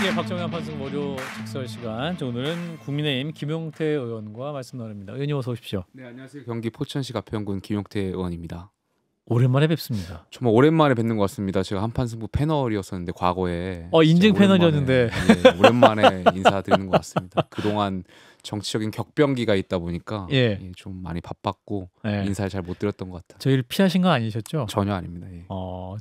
예, 박정희 한판승 월요 직설 시간. 오늘은 국민의힘 김용태 의원과 말씀 나눕니다. 의원님 어서 오십시오. 네, 안녕하세요. 경기 포천시 가평군 김용태 의원입니다. 오랜만에 뵙습니다. 정말 오랜만에 뵙는 것 같습니다. 제가 한판승부 패널이었었는데 과거에 인증 패널이었는데 오랜만에 인사드리는 것 같습니다. 그동안 정치적인 격변기가 있다 보니까 좀 많이 바빴고 인사를 잘 못 드렸던 것 같아요. 저희를 피하신 건 아니셨죠? 전혀 아닙니다.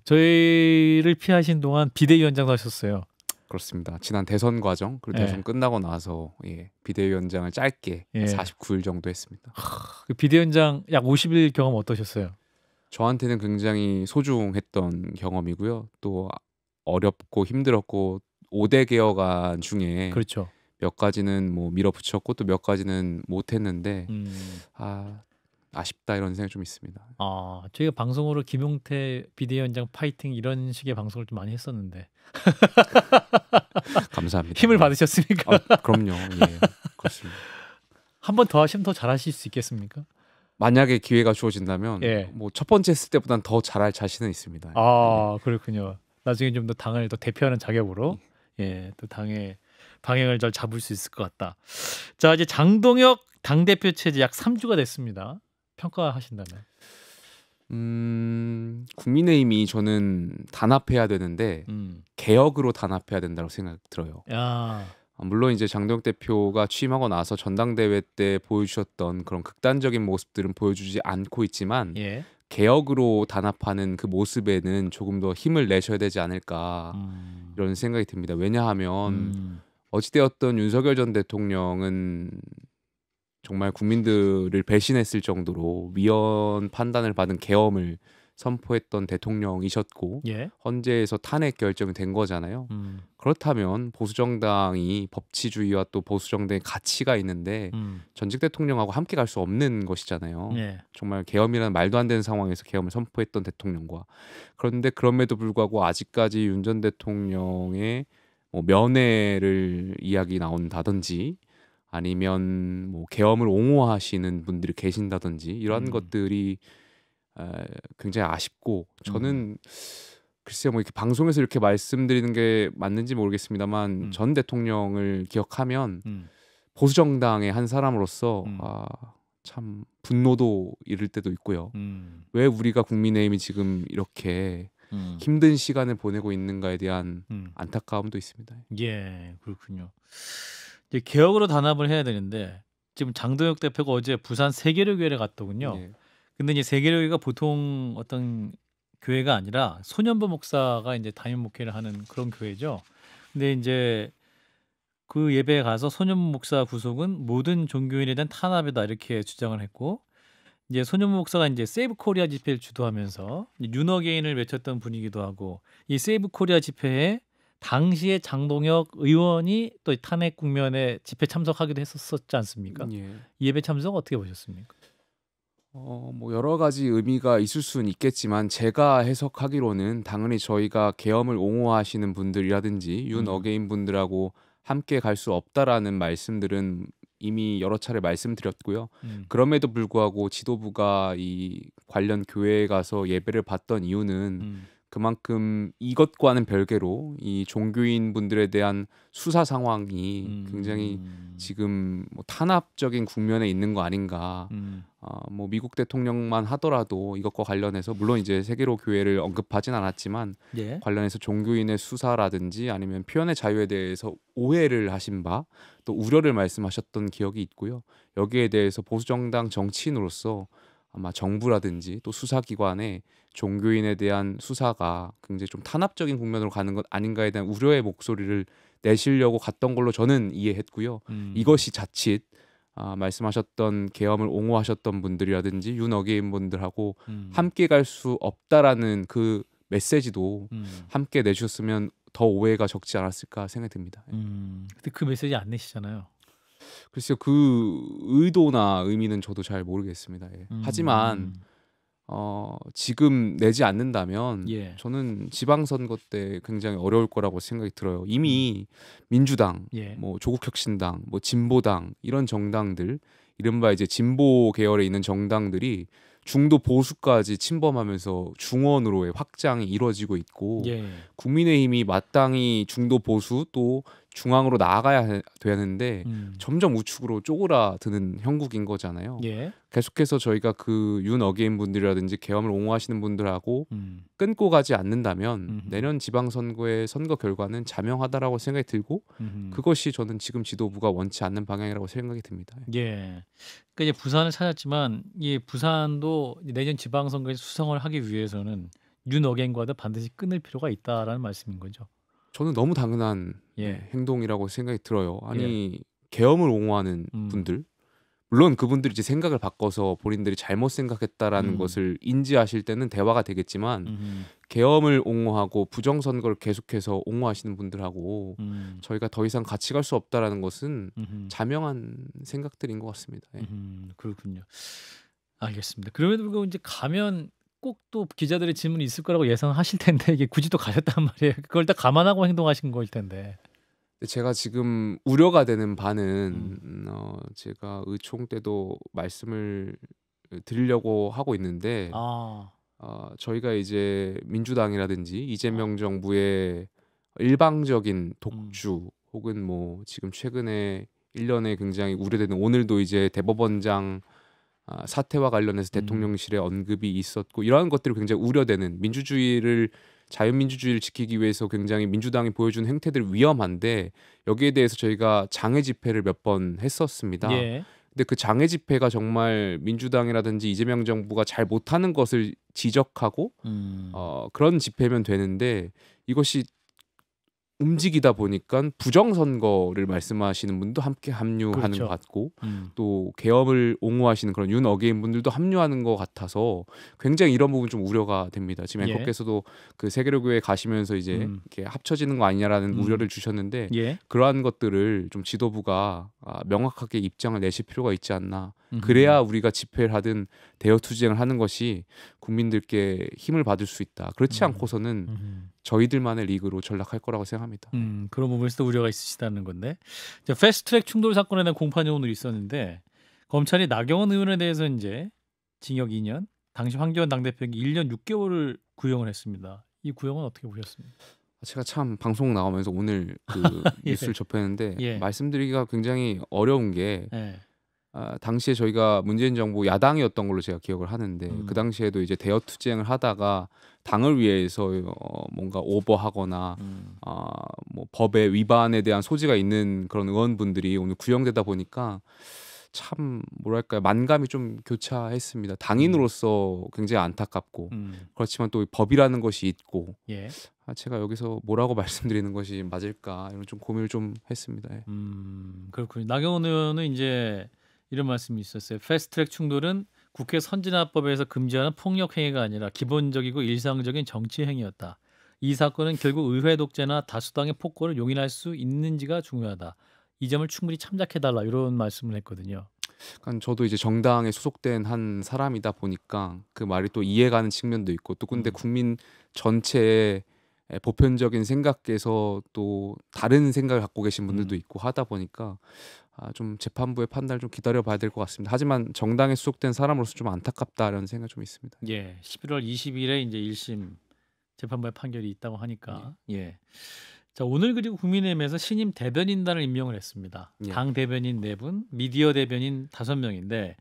저희를 피하신 동안 비대위원장도 하셨어요. 그렇습니다. 지난 대선 과정 그리고 대선 끝나고 나서 비대위원장을 짧게 49일 정도 했습니다. 그 비대위원장 약 50일 경험 어떠셨어요? 저한테는 굉장히 소중했던 경험이고요. 또 어렵고 힘들었고 5대 개혁안 중에 그렇죠. 몇 가지는 뭐 밀어붙였고 또 몇 가지는 못했는데 아쉽다 이런 생각이 좀 있습니다. 저희가 방송으로 김용태 비대위원장 파이팅 이런 식의 방송을 좀 많이 했었는데 감사합니다. 힘을 받으셨습니까? 그럼요. 예, 그렇습니다. 한 번 더 하시면 더 잘하실 수 있겠습니까? 만약에 기회가 주어진다면 뭐 첫 번째 했을 때보다는 더 잘할 자신은 있습니다. 그렇군요. 나중에 좀 더 당을 더 대표하는 자격으로 또 당의 방향을 잘 잡을 수 있을 것 같다. 자, 이제 장동혁 당대표 체제 약 3주가 됐습니다. 평가하신다면? 국민의힘이 저는 단합해야 되는데 개혁으로 단합해야 된다고 생각 들어요. 물론 이제 장동혁 대표가 취임하고 나서 전당대회 때 보여주셨던 그런 극단적인 모습들은 보여주지 않고 있지만 개혁으로 단합하는 그 모습에는 조금 더 힘을 내셔야 되지 않을까 이런 생각이 듭니다. 왜냐하면 어찌되었던 윤석열 전 대통령은 정말 국민들을 배신했을 정도로 위헌 판단을 받은 계엄을 선포했던 대통령이셨고 헌재에서 탄핵 결정이 된 거잖아요. 그렇다면 보수정당이 법치주의와 또 보수정당의 가치가 있는데 전직 대통령하고 함께 갈 수 없는 것이잖아요. 정말 계엄이라는 말도 안 되는 상황에서 계엄을 선포했던 대통령과 그런데 그럼에도 불구하고 아직까지 윤 전 대통령의 뭐 면회를 이야기 나온다든지 아니면 뭐 계엄을 옹호하시는 분들이 계신다든지 이러한 것들이 굉장히 아쉽고 저는 글쎄요 뭐 이렇게 방송에서 이렇게 말씀드리는 게 맞는지 모르겠습니다만 전 대통령을 기억하면 보수 정당의 한 사람으로서 참 분노도 이를 때도 있고요. 왜 우리가 국민의힘이 지금 이렇게 힘든 시간을 보내고 있는가에 대한 안타까움도 있습니다. 예, 그렇군요. 이제 개혁으로 단합을 해야 되는데 지금 장동혁 대표가 어제 부산 세계로교회를 갔더군요. 근데 이제 세계로교회가 보통 어떤 교회가 아니라 소년보 목사가 이제 담임 목회를 하는 그런 교회죠. 근데 이제 그 예배에 가서 소년보 목사 구속은 모든 종교인에 대한 탄압이다 이렇게 주장을 했고 이제 소년보 목사가 이제 세이브 코리아 집회를 주도하면서 윤어게인을 외쳤던 분이기도 하고 이 세이브 코리아 집회에 당시에 장동혁 의원이 또 탄핵 국면에 집회 참석하기도 했었지 않습니까? 이 예배 참석 어떻게 보셨습니까? 뭐 여러 가지 의미가 있을 수는 있겠지만 제가 해석하기로는 당연히 저희가 계엄을 옹호하시는 분들이라든지 윤어게인 분들하고 함께 갈 수 없다라는 말씀들은 이미 여러 차례 말씀드렸고요. 그럼에도 불구하고 지도부가 이 관련 교회에 가서 예배를 받던 이유는 그만큼 이것과는 별개로 이 종교인 분들에 대한 수사 상황이 굉장히 지금 뭐 탄압적인 국면에 있는 거 아닌가. 뭐 미국 대통령만 하더라도 이것과 관련해서 물론 이제 세계로 교회를 언급하진 않았지만 관련해서 종교인의 수사라든지 아니면 표현의 자유에 대해서 오해를 하신 바 또 우려를 말씀하셨던 기억이 있고요. 여기에 대해서 보수정당 정치인으로서 아마 정부라든지 또 수사기관에 종교인에 대한 수사가 굉장히 좀 탄압적인 국면으로 가는 것 아닌가에 대한 우려의 목소리를 내시려고 갔던 걸로 저는 이해했고요. 이것이 자칫 말씀하셨던 계엄을 옹호하셨던 분들이라든지 윤어게인 분들하고 함께 갈 수 없다라는 그 메시지도 함께 내주셨으면 더 오해가 적지 않았을까 생각이 듭니다. 근데 그 메시지 안 내시잖아요. 글쎄요, 그 의도나 의미는 저도 잘 모르겠습니다. 하지만 지금 내지 않는다면 저는 지방선거 때 굉장히 어려울 거라고 생각이 들어요. 이미 민주당, 뭐 조국혁신당, 뭐 진보당 이런 정당들, 이른바 이제 진보 계열에 있는 정당들이 중도 보수까지 침범하면서 중원으로의 확장이 이루어지고 있고 예. 국민의힘이 마땅히 중도 보수 또 중앙으로 나아가야 되는데 점점 우측으로 쪼그라드는 형국인 거잖아요. 예. 계속해서 저희가 그 윤 어게인 분들이라든지 계엄을 옹호하시는 분들하고 끊고 가지 않는다면 내년 지방선거의 선거 결과는 자명하다라고 생각이 들고 그것이 저는 지금 지도부가 원치 않는 방향이라고 생각이 듭니다. 예. 그러니까 이제 부산을 찾았지만 이 부산도 내년 지방선거에 수성을 하기 위해서는 윤 어게인과도 반드시 끊을 필요가 있다라는 말씀인 거죠. 저는 너무 당연한 행동이라고 생각이 들어요. 아니 계엄을 옹호하는 분들 물론 그분들이 이제 생각을 바꿔서 본인들이 잘못 생각했다라는 것을 인지하실 때는 대화가 되겠지만 계엄을 옹호하고 부정선거를 계속해서 옹호하시는 분들하고 저희가 더 이상 같이 갈 수 없다라는 것은 자명한 생각들인 것 같습니다. 그렇군요. 알겠습니다. 그럼에도 불구하고 이제 가면 꼭 또 기자들의 질문이 있을 거라고 예상하실 텐데 이게 굳이 또 가셨단 말이에요. 그걸 다 감안하고 행동하신 거일 텐데. 제가 지금 우려가 되는 바는 제가 의총 때도 말씀을 드리려고 하고 있는데 저희가 이제 민주당이라든지 이재명 정부의 일방적인 독주 혹은 뭐 지금 최근에 1년에 굉장히 우려되는 오늘도 이제 대법원장 사태와 관련해서 대통령실의 언급이 있었고 이러한 것들이 굉장히 우려되는 자유민주주의를 지키기 위해서 굉장히 민주당이 보여준 행태들이 위험한데 여기에 대해서 저희가 장애 집회를 몇 번 했었습니다. 예. 근데 그 장애 집회가 정말 민주당이라든지 이재명 정부가 잘 못하는 것을 지적하고 그런 집회면 되는데 이것이 움직이다 보니까 부정선거를 말씀하시는 분도 함께 합류하는 그렇죠. 것 같고 또 계엄을 옹호하시는 그런 윤 어게인 분들도 합류하는 것 같아서 굉장히 이런 부분 좀 우려가 됩니다. 지금 앵커께서도 그 세계로교회 가시면서 이제 이렇게 합쳐지는 거 아니냐라는 우려를 주셨는데 그러한 것들을 좀 지도부가 명확하게 입장을 내실 필요가 있지 않나. 그래야 우리가 집회를 하든 대여투쟁을 하는 것이 국민들께 힘을 받을 수 있다. 그렇지 않고서는 저희들만의 리그로 전락할 거라고 생각합니다. 그런 부분에서 우려가 있으시다는 건데 패스트트랙 충돌 사건에 대한 공판이 오늘 있었는데 검찰이 나경원 의원에 대해서 이제 징역 2년, 당시 황교안 당대표에게 1년 6개월을 구형을 했습니다. 이 구형은 어떻게 보셨습니까? 제가 참 방송 나오면서 오늘 그 뉴스를 접했는데 말씀드리기가 굉장히 어려운 게 당시에 저희가 문재인 정부 야당이었던 걸로 제가 기억을 하는데 그 당시에도 이제 대여투쟁을 하다가 당을 위해서 뭔가 오버하거나 뭐 법의 위반에 대한 소지가 있는 그런 의원분들이 오늘 구형되다 보니까 참 뭐랄까요 만감이 좀 교차했습니다. 당인으로서 굉장히 안타깝고 그렇지만 또 법이라는 것이 있고 제가 여기서 뭐라고 말씀드리는 것이 맞을까 이런 좀 고민을 좀 했습니다. 그렇군요. 나경원 의원은 이제 이런 말씀이 있었어요. 패스트트랙 충돌은 국회 선진화법에서 금지하는 폭력 행위가 아니라 기본적이고 일상적인 정치 행위였다. 이 사건은 결국 의회 독재나 다수당의 폭거를 용인할 수 있는지가 중요하다. 이 점을 충분히 참작해달라 이런 말씀을 했거든요. 그러니까 저도 이제 정당에 소속된 한 사람이다 보니까 그 말이 또 이해가는 측면도 있고 또 근데 국민 전체의 보편적인 생각에서 또 다른 생각을 갖고 계신 분들도 있고 하다 보니까 좀 재판부의 판단을 좀 기다려봐야 될 것 같습니다. 하지만 정당에 소속된 사람으로서 좀 안타깝다라는 생각이 좀 있습니다. 11월 20일에 이제 1심 재판부의 판결이 있다고 하니까 자 오늘 그리고 국민의힘에서 신임 대변인단을 임명을 했습니다. 당 대변인 4분, 미디어 대변인 5명인데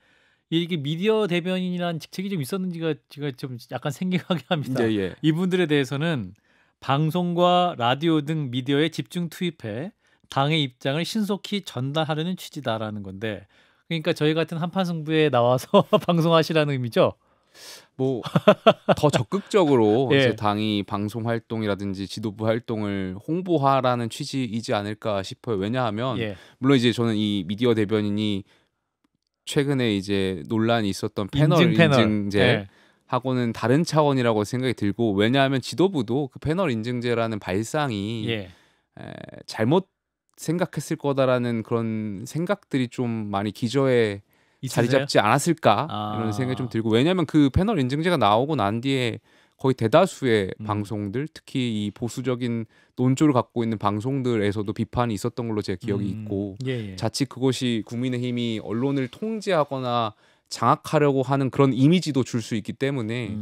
이게 미디어 대변인이라는 직책이 좀 있었는지가 제가 좀 약간 생각하게 합니다. 이분들에 대해서는 방송과 라디오 등 미디어에 집중 투입해 당의 입장을 신속히 전달하려는 취지다라는 건데 그러니까 저희 같은 한판 승부에 나와서 방송하시라는 의미죠. 뭐 더 적극적으로 이제 당이 방송 활동이라든지 지도부 활동을 홍보하라는 취지이지 않을까 싶어요. 왜냐하면 물론 이제 저는 이 미디어 대변인이 최근에 이제 논란이 있었던 패널 인증제 하고는 다른 차원이라고 생각이 들고 왜냐하면 지도부도 그 패널 인증제라는 발상이 잘못 생각했을 거다라는 그런 생각들이 좀 많이 기저에 자리 잡지 않았을까 이런 생각이 좀 들고 왜냐하면 그 패널 인증제가 나오고 난 뒤에 거의 대다수의 방송들 특히 이 보수적인 논조를 갖고 있는 방송들에서도 비판이 있었던 걸로 제 기억이 있고 자칫 그것이 국민의힘이 언론을 통제하거나 장악하려고 하는 그런 이미지도 줄 수 있기 때문에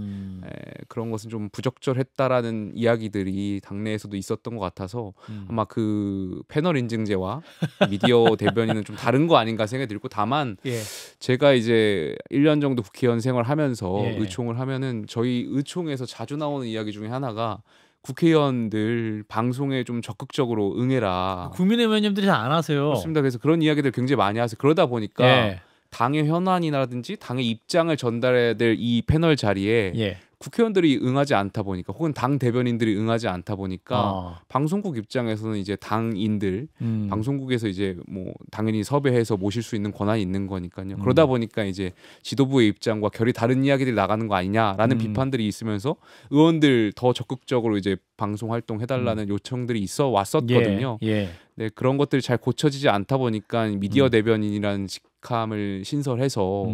그런 것은 좀 부적절했다라는 이야기들이 당내에서도 있었던 것 같아서 아마 그 패널 인증제와 미디어 대변인은 좀 다른 거 아닌가 생각이 들고 다만 예. 제가 이제 1년 정도 국회의원 생활하면서 예. 의총을 하면은 저희 의총에서 자주 나오는 이야기 중에 하나가 국회의원들 방송에 좀 적극적으로 응해라. 국민의힘 의원님들이 잘 안 하세요. 그렇습니다. 그래서 그런 이야기들 굉장히 많이 하세요. 그러다 보니까 예. 당의 현안이라든지 당의 입장을 전달해야 될 이 패널 자리에 예. 국회의원들이 응하지 않다 보니까 혹은 당 대변인들이 응하지 않다 보니까 방송국 입장에서는 이제 당인들 방송국에서 이제 뭐 당연히 섭외해서 모실 수 있는 권한이 있는 거니까요. 그러다 보니까 이제 지도부의 입장과 결이 다른 이야기들이 나가는 거 아니냐라는 비판들이 있으면서 의원들 더 적극적으로 이제 방송 활동 해달라는 요청들이 있어 왔었거든요. 예. 네, 그런 것들이 잘 고쳐지지 않다 보니까 미디어 대변인이라는 직함을 신설해서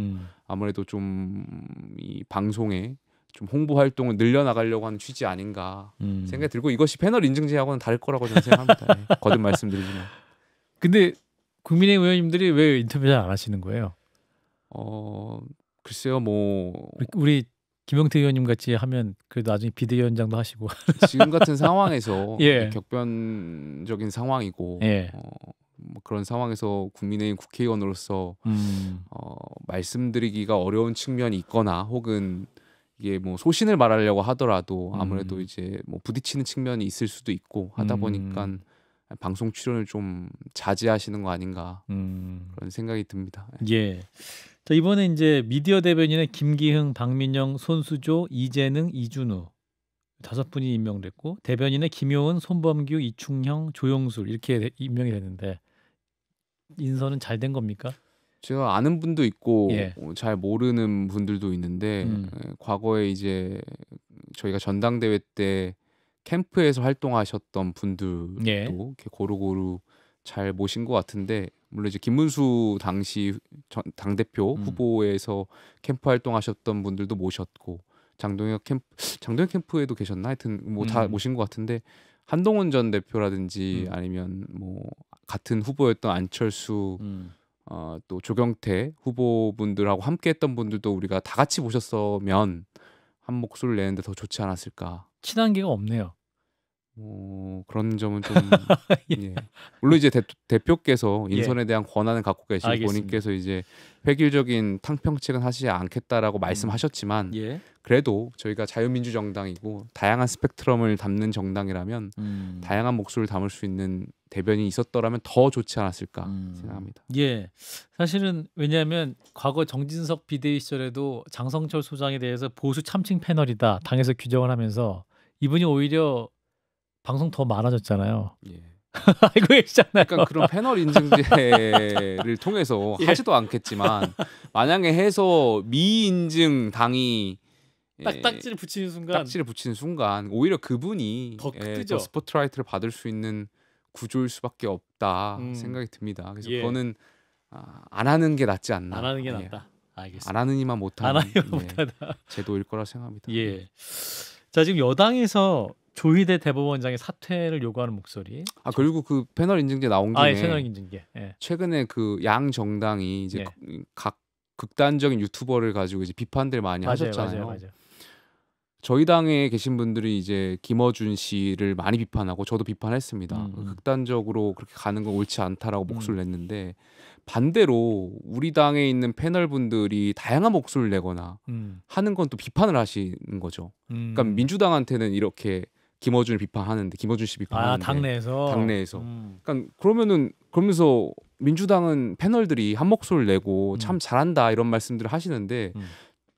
아무래도 좀 이 방송에 좀 홍보 활동을 늘려나가려고 하는 취지 아닌가 생각이 들고 이것이 패널 인증제하고는 다를 거라고 저는 생각합니다. 네, 거듭 말씀드리지만. 근데 국민의힘 의원님들이 왜 인터뷰 잘 안 하시는 거예요? 글쎄요, 뭐 우리 김용태 의원님 같이 하면 그래도 나중에 비대위원장도 하시고 지금 같은 상황에서 예. 격변적인 상황이고 예. 뭐 그런 상황에서 국민의힘 국회의원으로서 말씀드리기가 어려운 측면이 있거나 혹은 이게 뭐 소신을 말하려고 하더라도 아무래도 이제 뭐 부딪히는 측면이 있을 수도 있고 하다 보니까 방송 출연을 좀 자제하시는 거 아닌가 그런 생각이 듭니다. 예. 자, 이번에 이제 미디어 대변인의 김기흥, 박민영, 손수조, 이재능, 이준우 5분이 임명됐고 대변인의 김효은, 손범규, 이충형, 조용술 이렇게 임명이 됐는데 인선은 잘 된 겁니까? 제가 아는 분도 있고 예. 잘 모르는 분들도 있는데 과거에 이제 저희가 전당대회 때 캠프에서 활동하셨던 분들도 예. 이렇게 고루고루 잘 모신 것 같은데 물론 이제 김문수 당시 당대표 후보에서 캠프 활동하셨던 분들도 모셨고 장동혁 캠프에도 계셨나 하여튼 뭐 다 모신 것 같은데 한동훈 전 대표라든지 아니면 뭐 같은 후보였던 안철수 또 조경태 후보분들하고 함께했던 분들도 우리가 다 같이 모셨으면 한 목소리를 내는데 더 좋지 않았을까. 친한계가 없네요. 그런 점은 좀 예. 물론 이제 대표께서 인선에 대한 권한을 갖고 계시고 알겠습니다. 본인께서 이제 획일적인 탕평책은 하시지 않겠다라고 말씀하셨지만 예. 그래도 저희가 자유민주정당이고 다양한 스펙트럼을 담는 정당이라면 다양한 목소리를 담을 수 있는 대변인이 있었더라면 더 좋지 않았을까 생각합니다. 예, 사실은 왜냐하면 과거 정진석 비대위 시절에도 장성철 소장에 대해서 보수 참칭 패널이다 당에서 규정을 하면서 이분이 오히려 방송 더 많아졌잖아요. 예. 알고 계시잖아요. 그러니까 그런 패널 인증제를 통해서 예. 하지도 않겠지만 만약에 해서 미인증 당이 딱지를 붙이는 순간 오히려 그분이 더 뜨죠. 스포트라이트를 받을 수 있는 구조일 수밖에 없다 생각이 듭니다. 그래서 그거는 안 하는 게 낫지 않나. 안 하는 게 낫다. 알겠습니다. 안 하는 이만 못하는 제도일 거라 생각합니다. 예. 자, 지금 여당에서 조희대 대법원장의 사퇴를 요구하는 목소리. 그리고 그 패널 인증제 나온 김에 패널 인증제. 예. 최근에 그 양 정당이 이제 각 극단적인 유튜버를 가지고 이제 비판들 많이 하셨잖아요. 맞아요. 저희 당에 계신 분들이 이제 김어준 씨를 많이 비판하고 저도 비판했습니다. 극단적으로 그렇게 가는 건 옳지 않다라고 목소리를 냈는데 반대로 우리 당에 있는 패널 분들이 다양한 목소리를 내거나 하는 건 또 비판을 하시는 거죠. 그러니까 민주당한테는 이렇게 김어준을 비판하는데 김어준 씨 비판하는데 당내에서 그러니까 그러면서 민주당은 패널들이 한 목소리를 내고 참 잘한다 이런 말씀들을 하시는데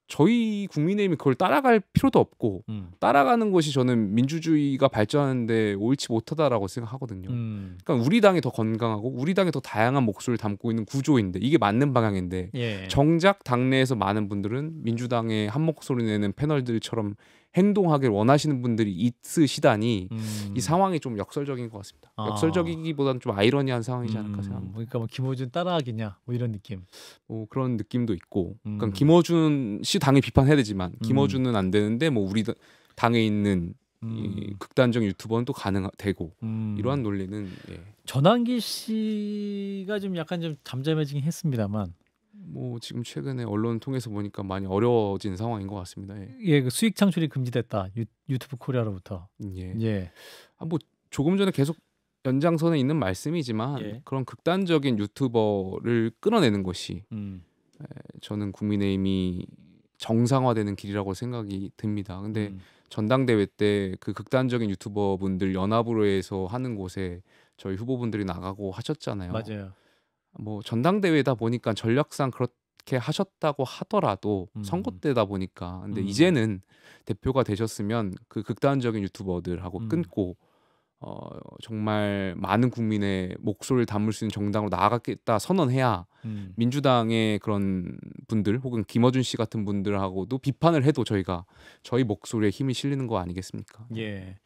저희 국민의힘이 그걸 따라갈 필요도 없고 따라가는 것이 저는 민주주의가 발전하는데 옳지 못하다라고 생각하거든요. 그러니까 우리 당이 더 건강하고 우리 당이 더 다양한 목소리를 담고 있는 구조인데 이게 맞는 방향인데 정작 당내에서 많은 분들은 민주당의 한 목소리 내는 패널들처럼 행동하길 원하시는 분들이 있으시다니 이 상황이 좀 역설적인 것 같습니다. 역설적이기보다는 좀 아이러니한 상황이지 않을까 생각합니다. 그러니까 뭐 김어준 따라하기냐 뭐 이런 느낌. 뭐 그런 느낌도 있고, 그러니까 김어준 씨 당에 비판해야 되지만 김어준은 안 되는데 뭐 우리 당에 있는 이 극단적 유튜버는 또 가능되고 이러한 논리는 전환기 씨가 좀 약간 좀 잠잠해지긴 했습니다만 뭐 지금 최근에 언론 통해서 보니까 많이 어려워진 상황인 것 같습니다. 예. 예, 그 수익 창출이 금지됐다. 유튜브 코리아로부터. 예. 예. 뭐 조금 전에 계속 연장선에 있는 말씀이지만 예. 그런 극단적인 유튜버를 끊어내는 것이 저는 국민의힘이 정상화되는 길이라고 생각이 듭니다. 근데 전당대회 때 그 극단적인 유튜버분들 연합으로 해서 하는 곳에 저희 후보분들이 나가고 하셨잖아요. 맞아요. 뭐 전당대회다 보니까 전략상 그렇게 하셨다고 하더라도 선거 때다 보니까 근데 이제는 대표가 되셨으면 그 극단적인 유튜버들하고 끊고 정말 많은 국민의 목소리를 담을 수 있는 정당으로 나아가겠다 선언해야 민주당의 그런 분들 혹은 김어준 씨 같은 분들하고도 비판을 해도 저희 목소리에 힘이 실리는 거 아니겠습니까? 예.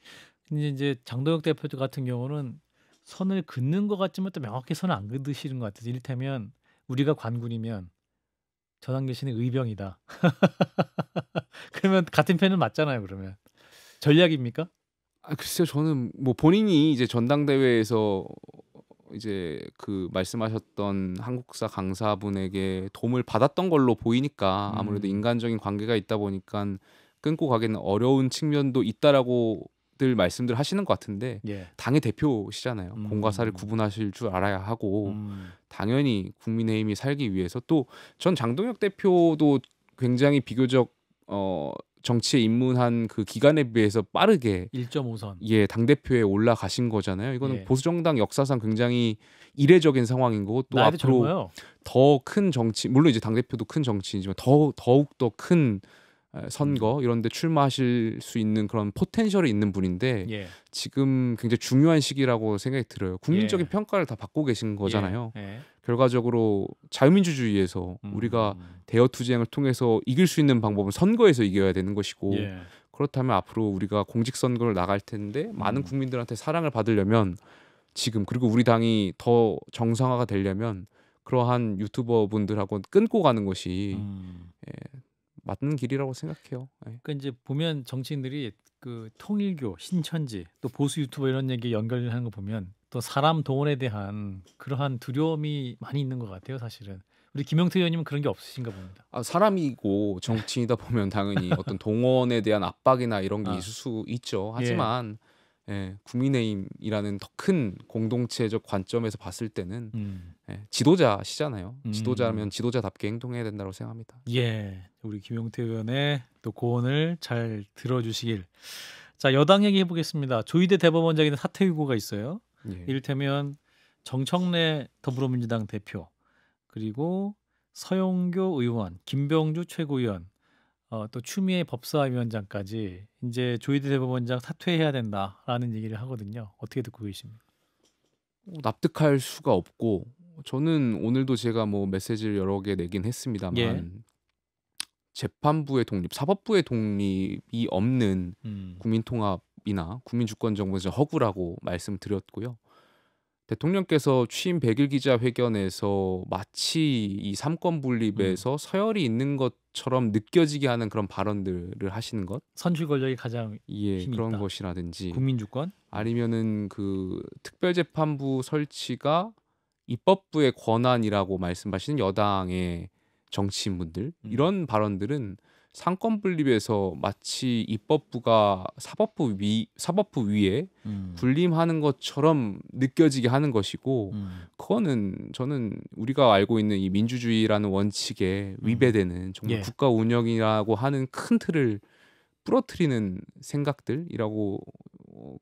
근데 이제 장동혁 대표 같은 경우는 선을 긋는 것 같지만 또 명확히 선을 안 긋으시는 것 같아서 이를테면 우리가 관군이면 저당 계시는 의병이다. 그러면 같은 편은 맞잖아요. 그러면 전략입니까? 글쎄요, 저는 뭐 본인이 이제 전당대회에서 이제 그 말씀하셨던 한국사 강사분에게 도움을 받았던 걸로 보이니까 아무래도 인간적인 관계가 있다 보니까 끊고 가기는 어려운 측면도 있다라고들 말씀들 하시는 것 같은데 당의 대표시잖아요. 공과 사를 구분하실 줄 알아야 하고 당연히 국민의힘이 살기 위해서 또 전 장동혁 대표도 굉장히 비교적 정치에 입문한 그 기간에 비해서 빠르게 1.5선 당대표에 올라가신 거잖아요. 이거는 보수정당 역사상 굉장히 이례적인 상황인 거고 또 앞으로 더 큰 정치 물론 이제 당대표도 큰 정치이지만 더욱 더 큰 선거 이런 데 출마하실 수 있는 그런 포텐셜이 있는 분인데 지금 굉장히 중요한 시기라고 생각이 들어요. 국민적인 평가를 다 받고 계신 거잖아요. 결과적으로 자유민주주의에서 우리가 대여투쟁을 통해서 이길 수 있는 방법은 선거에서 이겨야 되는 것이고 그렇다면 앞으로 우리가 공직선거를 나갈 텐데 많은 국민들한테 사랑을 받으려면 지금 그리고 우리 당이 더 정상화가 되려면 그러한 유튜버 분들하고 끊고 가는 것이 맞는 길이라고 생각해요. 그러니까 이제 보면 정치인들이 그 통일교, 신천지, 또 보수 유튜버 이런 얘기 연결하는 거 보면 또 사람 동원에 대한 그러한 두려움이 많이 있는 것 같아요, 사실은. 우리 김영태 의원님은 그런 게 없으신가 봅니다. 사람이고 정치인이다 보면 당연히 어떤 동원에 대한 압박이나 이런 게 있을 수 있죠. 하지만 국민의힘이라는 더 큰 공동체적 관점에서 봤을 때는 지도자시잖아요. 지도자면 지도자답게 행동해야 된다고 생각합니다. 우리 김용태 의원의 또 고언을 잘 들어주시길. 자, 여당 얘기 해보겠습니다. 조희대 대법원장에는 사퇴 요구가 있어요. 이를테면 정청래 더불어민주당 대표 그리고 서영교 의원, 김병주 최고위원, 또 추미애 법사위원장까지 이제 조희대 대법원장 사퇴해야 된다라는 얘기를 하거든요. 어떻게 듣고 계십니까? 납득할 수가 없고 저는 오늘도 제가 뭐 메시지를 여러 개 내긴 했습니다만 재판부의 독립, 사법부의 독립이 없는 국민통합이나 국민주권정부는 허구라고 말씀드렸고요. 대통령께서 취임 100일 기자회견에서 마치 이 삼권 분립에서 서열이 있는 것처럼 느껴지게 하는 그런 발언들을 하시는 것, 선출 권력이 가장 힘이 그런 있다. 것이라든지 국민주권 아니면은 그 특별재판부 설치가 입법부의 권한이라고 말씀하시는 여당의 정치인분들 이런 발언들은 상권 분립에서 마치 입법부가 사법부 위에 군림하는 것처럼 느껴지게 하는 것이고 그거는 저는 우리가 알고 있는 이 민주주의라는 원칙에 위배되는 정말 국가 운영이라고 하는 큰 틀을 부러뜨리는 생각들이라고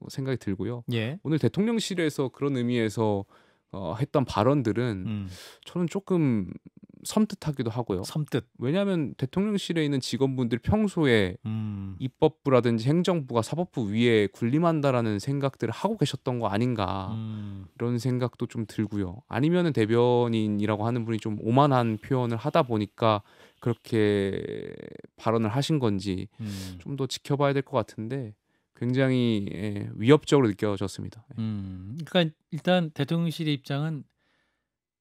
생각이 들고요. 오늘 대통령실에서 그런 의미에서 했던 발언들은 저는 조금 섬뜩하기도 하고요. 왜냐하면 대통령실에 있는 직원분들이 평소에 입법부라든지 행정부가 사법부 위에 군림한다라는 생각들을 하고 계셨던 거 아닌가 이런 생각도 좀 들고요. 아니면은 대변인이라고 하는 분이 좀 오만한 표현을 하다 보니까 그렇게 발언을 하신 건지 좀 더 지켜봐야 될 것 같은데 굉장히 위협적으로 느껴졌습니다. 그러니까 일단 대통령실의 입장은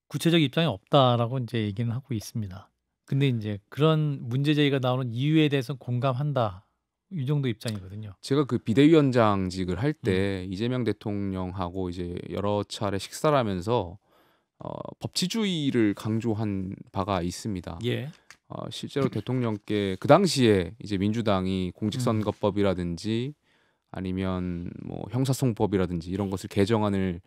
구체적 입장이 없다라고 이제 얘기는 하고 있습니다. 근데 이제 그런 문제 제기가 나오는 이유에 대해서 공감한다. 이 정도 입장이거든요. 제가 그 비대위원장직을 할 때 이재명 대통령하고 이제 여러 차례 식사를 하면서 법치주의를 강조한 바가 있습니다. 예. 실제로 대통령께 그 당시에 이제 민주당이 공직선거법이라든지 아니면 뭐 형사소송법이라든지 이런 것을 개정안을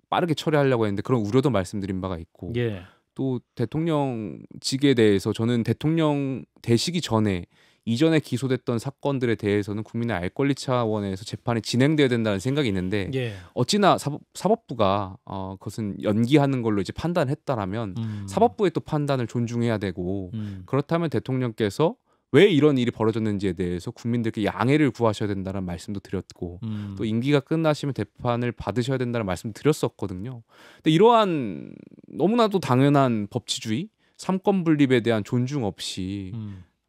빠르게 처리하려고 했는데 그런 우려도 말씀드린 바가 있고 예. 또 대통령직에 대해서 저는 대통령 되시기 전에 이전에 기소됐던 사건들에 대해서는 국민의 알 권리 차원에서 재판이 진행돼야 된다는 생각이 있는데 예. 어찌나 사법부가 그것은 연기하는 걸로 이제 판단했다라면 사법부의 또 판단을 존중해야 되고 그렇다면 대통령께서 왜 이런 일이 벌어졌는지에 대해서 국민들께 양해를 구하셔야 된다는 말씀도 드렸고 또 임기가 끝나시면 재판을 받으셔야 된다는 말씀 드렸었거든요. 근데 이러한 너무나도 당연한 법치주의, 삼권 분립에 대한 존중 없이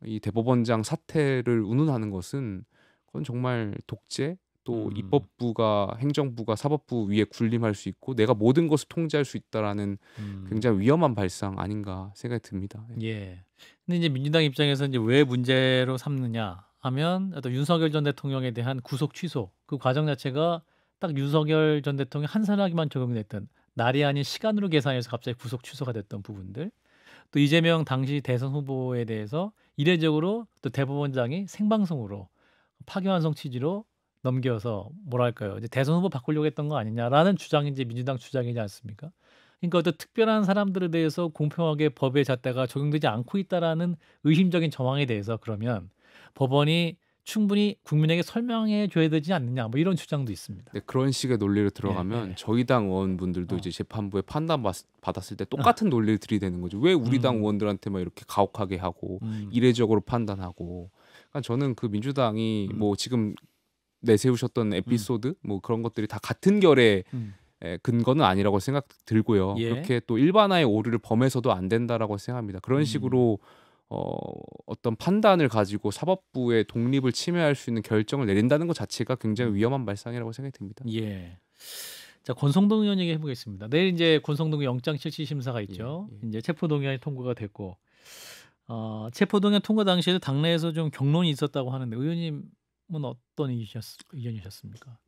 이 대법원장 사태를 운운하는 것은 그건 정말 독재 또 입법부가 행정부가 사법부 위에 군림할 수 있고 내가 모든 것을 통제할 수 있다라는 굉장히 위험한 발상 아닌가 생각이 듭니다. 예. 근데 이제 민주당 입장에서 이제 왜 문제로 삼느냐 하면 어떤 윤석열 전 대통령에 대한 구속 취소 그 과정 자체가 딱 윤석열 전 대통령 한 사람에게만 적용됐던 날이 아닌 시간으로 계산해서 갑자기 구속 취소가 됐던 부분들 또 이재명 당시 대선 후보에 대해서 이례적으로 또 대법원장이 생방송으로 파기환송 취지로 넘겨서 뭐랄까요 이제 대선 후보 바꾸려고 했던 거 아니냐라는 주장이 이제 민주당 주장이지 않습니까? 그러니까 어떤 특별한 사람들에 대해서 공평하게 법의 잣대가 적용되지 않고 있다라는 의심적인 정황에 대해서 그러면 법원이 충분히 국민에게 설명해 줘야 되지 않느냐 뭐 이런 주장도 있습니다. 네, 그런 식의 논리로 들어가면 저희 당 의원분들도 이제 재판부에 판단 받았을 때 똑같은 논리를 들이대는 거죠. 왜 우리 당 의원들한테만 이렇게 가혹하게 하고 이례적으로 판단하고. 그러니까 저는 그 민주당이 뭐 지금 내세우셨던 에피소드 뭐 그런 것들이 다 같은 결의 근거는 아니라고 생각 들고요. 예. 그렇게 또 일반화의 오류를 범해서도 안 된다라고 생각합니다. 그런 식으로 어떤 판단을 가지고 사법부의 독립을 침해할 수 있는 결정을 내린다는 것 자체가 굉장히 위험한 발상이라고 생각이 듭니다. 예. 자 권성동 의원 얘기 해보겠습니다. 내일 이제 권성동 영장실시심사가 있죠. 예. 이제 체포동의안이 통과가 됐고 체포동의안 통과 당시에도 당내에서 좀 격론이 있었다고 하는데 의원님은 어떤 의견이셨습니까?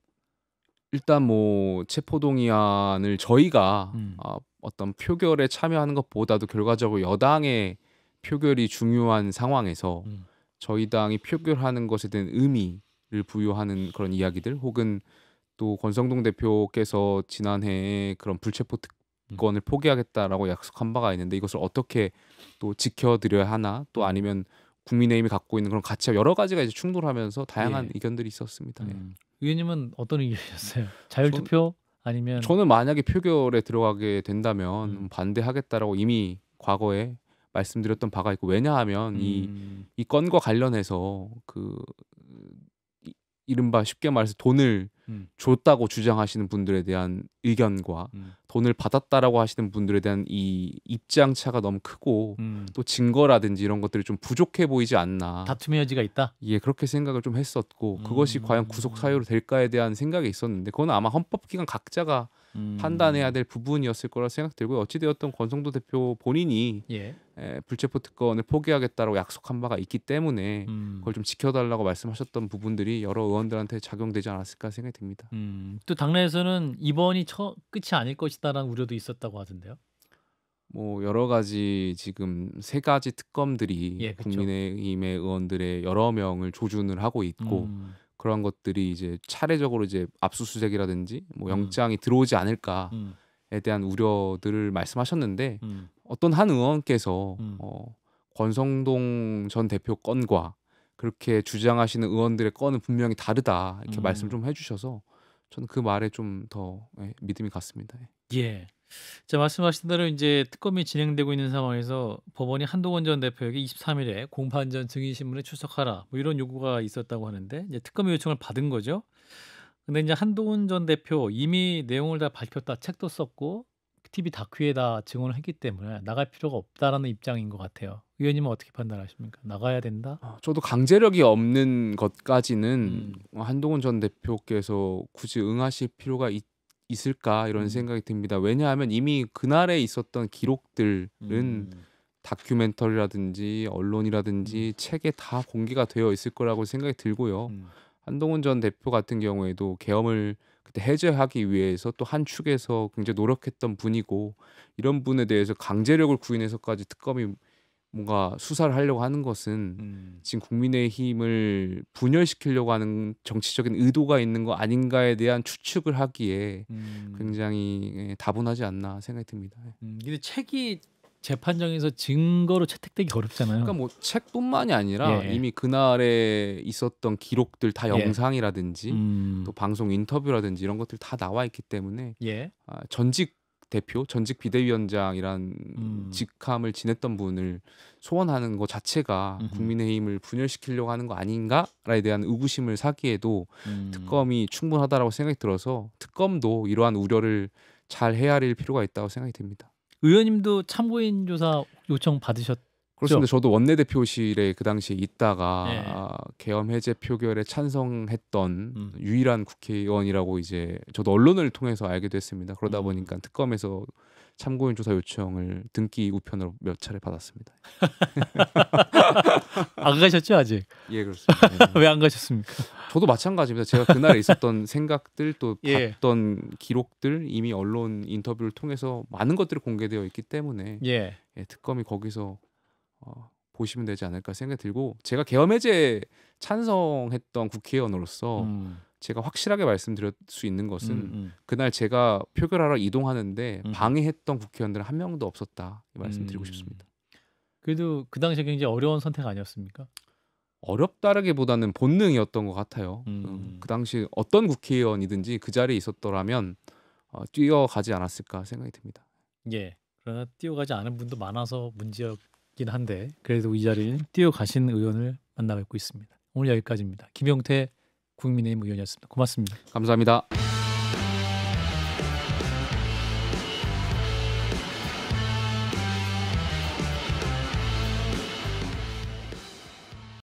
일단 뭐 체포동의안을 저희가 어떤 표결에 참여하는 것보다도 결과적으로 여당의 표결이 중요한 상황에서 저희 당이 표결하는 것에 대한 의미를 부여하는 그런 이야기들 혹은 또 권성동 대표께서 지난해에 그런 불체포 특권을 포기하겠다라고 약속한 바가 있는데 이것을 어떻게 또 지켜드려야 하나 또 아니면 국민의힘이 갖고 있는 그런 가치와 여러 가지가 이제 충돌하면서 다양한 의견들이 있었습니다. 의원님은 어떤 의견이셨어요? 자율투표 아니면 저는 만약에 표결에 들어가게 된다면 반대하겠다라고 이미 과거에 말씀드렸던 바가 있고 왜냐하면 이 건과 관련해서 그 이른바 쉽게 말해서 돈을 줬다고 주장하시는 분들에 대한 의견과 돈을 받았다라고 하시는 분들에 대한 이 입장 차가 너무 크고 또 증거라든지 이런 것들이 좀 부족해 보이지 않나. 다툼의 여지가 있다? 예, 그렇게 생각을 좀 했었고 그것이 과연 구속 사유로 될까에 대한 생각이 있었는데 그건 아마 헌법기관 각자가 판단해야 될 부분이었을 거라 생각 들고요. 어찌되었던 권성도 대표 본인이 불체포 특권을 포기하겠다라고 약속한 바가 있기 때문에 그걸 좀 지켜달라고 말씀하셨던 부분들이 여러 의원들한테 작용되지 않았을까 생각이 듭니다. 또 당내에서는 이번이 끝이 아닐 것이다라는 우려도 있었다고 하던데요. 뭐 여러 가지 지금 3가지 특검들이 국민의힘의 의원들의 여러 명을 조준을 하고 있고 그런 것들이 이제 차례적으로 이제 압수수색이라든지 뭐 영장이 들어오지 않을까에 대한 우려들을 말씀하셨는데 어떤 한 의원께서 권성동 전 대표 건과 그렇게 주장하시는 의원들의 건은 분명히 다르다 이렇게 말씀을 좀 해주셔서 저는 그 말에 좀 더 믿음이 갔습니다. 예. 자 말씀하신 대로 이제 특검이 진행되고 있는 상황에서 법원이 한동훈 전 대표에게 23일에 공판 전 증인신문에 출석하라 뭐 이런 요구가 있었다고 하는데 이제 특검의 요청을 받은 거죠. 근데 이제 한동훈 전 대표 이미 내용을 다 밝혔다 책도 썼고 TV 다큐에 다 증언을 했기 때문에 나갈 필요가 없다라는 입장인 것 같아요. 의원님은 어떻게 판단하십니까? 나가야 된다? 저도 강제력이 없는 것까지는 한동훈 전 대표께서 굳이 응하실 필요가 있을까 이런 생각이 듭니다. 왜냐하면 이미 그날에 있었던 기록들은 다큐멘터리라든지 언론이라든지 책에 다 공개가 되어 있을 거라고 생각이 들고요. 한동훈 전 대표 같은 경우에도 계엄을 그때 해제하기 위해서 또 한 축에서 굉장히 노력했던 분이고 이런 분에 대해서 강제력을 구인해서까지 특검이 뭔가 수사를 하려고 하는 것은 지금 국민의힘을 분열시키려고 하는 정치적인 의도가 있는 거 아닌가에 대한 추측을 하기에 굉장히 다분하지 않나 생각이 듭니다. 근데 책이 재판정에서 증거로 채택되기 어렵잖아요. 그러니까 뭐 책뿐만이 아니라 이미 그날에 있었던 기록들 다 영상이라든지 또 방송 인터뷰라든지 이런 것들 다 나와 있기 때문에 전직 대표, 전직 비대위원장이란 직함을 지냈던 분을 소환하는 것 자체가 국민의힘을 분열시키려고 하는 거 아닌가에 대한 의구심을 사기에도 특검이 충분하다라고 생각이 들어서 특검도 이러한 우려를 잘 헤아릴 필요가 있다고 생각이 듭니다. 의원님도 참고인 조사 요청 받으셨죠? 그렇습니다. 저도 원내대표실에 그 당시에 있다가 계엄 해제 표결에 찬성했던 유일한 국회의원이라고 이제 저도 언론을 통해서 알게 됐습니다. 그러다 보니까 특검에서 참고인 조사 요청을 등기 우편으로 몇 차례 받았습니다. 안 가셨죠 아직? 예, 그렇습니다. 왜 안 가셨습니까? 저도 마찬가지입니다. 제가 그날에 있었던 생각들 또 봤던 기록들 이미 언론 인터뷰를 통해서 많은 것들이 공개되어 있기 때문에 특검이 거기서 보시면 되지 않을까 생각이 들고 제가 계엄 해제 찬성했던 국회의원으로서 제가 확실하게 말씀드릴 수 있는 것은 그날 제가 표결하러 이동하는데 방해했던 국회의원들은 한 명도 없었다 말씀드리고 싶습니다. 그래도 그 당시에 굉장히 어려운 선택 아니었습니까? 어렵다라기보다는 본능이었던 것 같아요. 그 당시 어떤 국회의원이든지 그 자리에 있었더라면 뛰어가지 않았을까 생각이 듭니다. 그러나 뛰어가지 않은 분도 많아서 문제였긴 한데 그래도 이 자리에 뛰어가신 의원을 만나 뵙고 있습니다. 오늘 여기까지입니다. 김용태 국민의힘 의원이었습니다. 고맙습니다. 감사합니다.